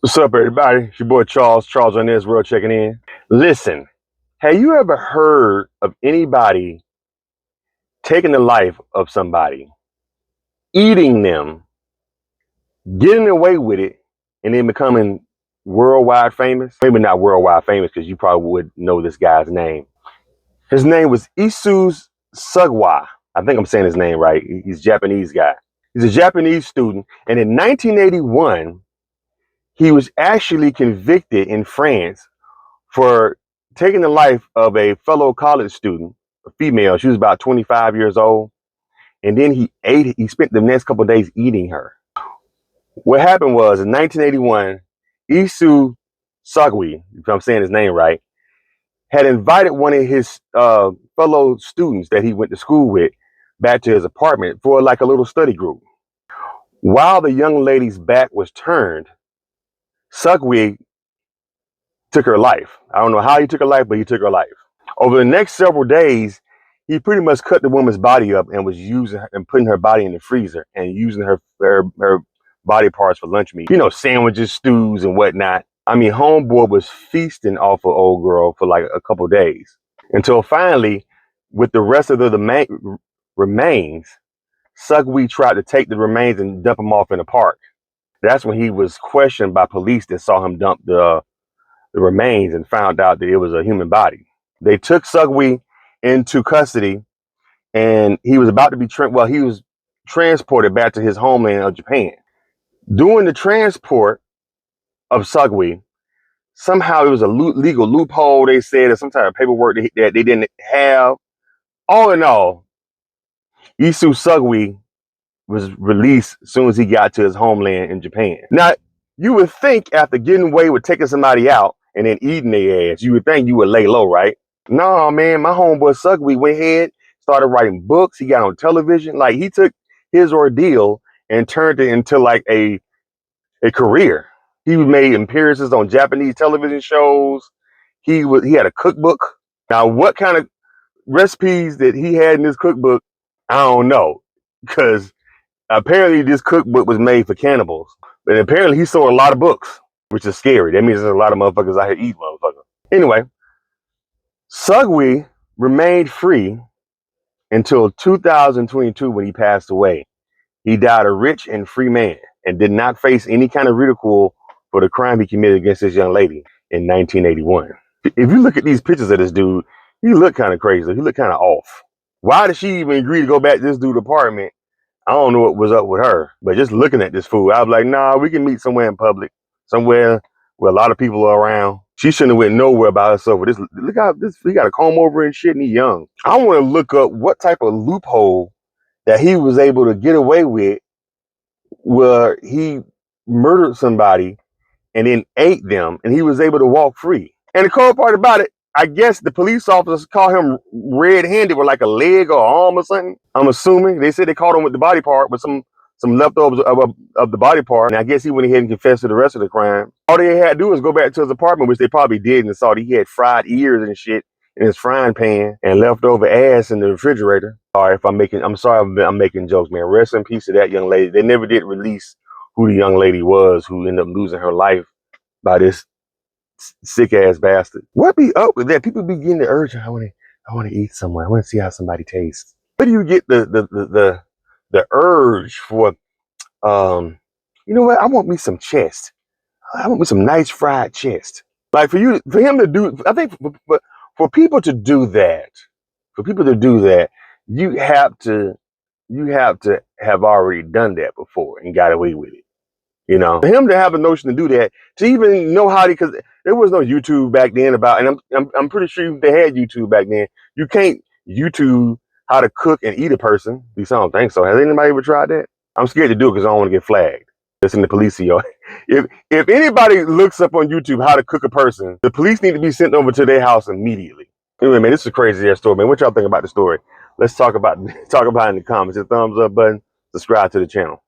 What's up, everybody? It's your boy Charles on this world checking in. Listen, have you ever heard of anybody taking the life of somebody, eating them, getting away with it, and then becoming worldwide famous? Maybe not worldwide famous because you probably would know this guy's name. His name was Isu Sugwa. I think I'm saying his name right. He's a Japanese guy. He's a Japanese student. And in 1981, he was actually convicted in France for taking the life of a fellow college student, a female. She was about 25 years old. And then he spent the next couple of days eating her. What happened was in 1981, Isu Sagui, if I'm saying his name right, had invited one of his fellow students that he went to school with back to his apartment for like a little study group. While the young lady's back was turned, Sagui took her life. I don't know how he took her life, but he took her life. Over the next several days, he pretty much cut the woman's body up and was using her and putting her body in the freezer and using her body parts for lunch meat. You know, sandwiches, stews, and whatnot. I mean, homeboy was feasting off of old girl for like a couple days until finally, with the rest of the remains, Sugwi tried to take the remains and dump them off in a park. That's when he was questioned by police that saw him dump the remains and found out that it was a human body. They took Sugwi into custody, and he was about to be he was transported back to his homeland of Japan. During the transport of Sugwi, somehow it was a legal loophole, they said, or some type of paperwork that they didn't have. All in all, Isu Sugwi was released as soon as he got to his homeland in Japan. Now, you would think after getting away with taking somebody out and then eating their ass, you would think you would lay low, right? No, man, my homeboy Sugwi went ahead, started writing books. He got on television. Like, he took his ordeal and turned it into like a career. He made appearances on Japanese television shows. He had a cookbook. Now, what kind of recipes that he had in his cookbook, I don't know, because apparently this cookbook was made for cannibals. But apparently he sold a lot of books, which is scary. That means there's a lot of motherfuckers out here eating motherfuckers. Anyway, Sugwi remained free until 2022 when he passed away. He died a rich and free man and did not face any kind of ridicule for the crime he committed against this young lady in 1981. If you look at these pictures of this dude, he looked kind of crazy. He looked kind of off. Why did she even agree to go back to this dude's apartment? I don't know what was up with her, but just looking at this fool, I was like, nah, we can meet somewhere in public, somewhere where a lot of people are around. She shouldn't have went nowhere by herself. With this, look how this, he got a comb over and shit, and he young. I want to look up what type of loophole that he was able to get away with, where he murdered somebody and then ate them, and he was able to walk free. And the cold part about it, I guess the police officers caught him red-handed with like a leg or arm or something. I'm assuming they said they caught him with the body part, with some leftovers of the body part. And I guess he went ahead and confessed to the rest of the crime. All they had to do was go back to his apartment, which they probably did, and saw that he had fried ears and shit in his frying pan and leftover ass in the refrigerator. Sorry if I'm sorry I'm making jokes, man. Rest in peace to that young lady. They never did release who the young lady was who ended up losing her life by this sick ass bastard. What be up with that? People be getting the urge. I want to eat someone. I want to see how somebody tastes. Where do you get the urge for? You know what? I want me some chest. I want me some nice fried chest. Like for him to do. I think for people to do that, you have to have already done that before and got away with it. You know, for him to have a notion to do that, to even know how to, because there was no YouTube back then and I'm pretty sure they had YouTube back then. You can't YouTube how to cook and eat a person. At least I don't think so. Has anybody ever tried that? I'm scared to do it because I don't want to get flagged. Listen to police, y'all. If anybody looks up on YouTube how to cook a person, the police need to be sent over to their house immediately. Anyway, man, this is a crazy ass story, man. What y'all think about the story? Let's talk about it in the comments. Hit the thumbs up button. Subscribe to the channel.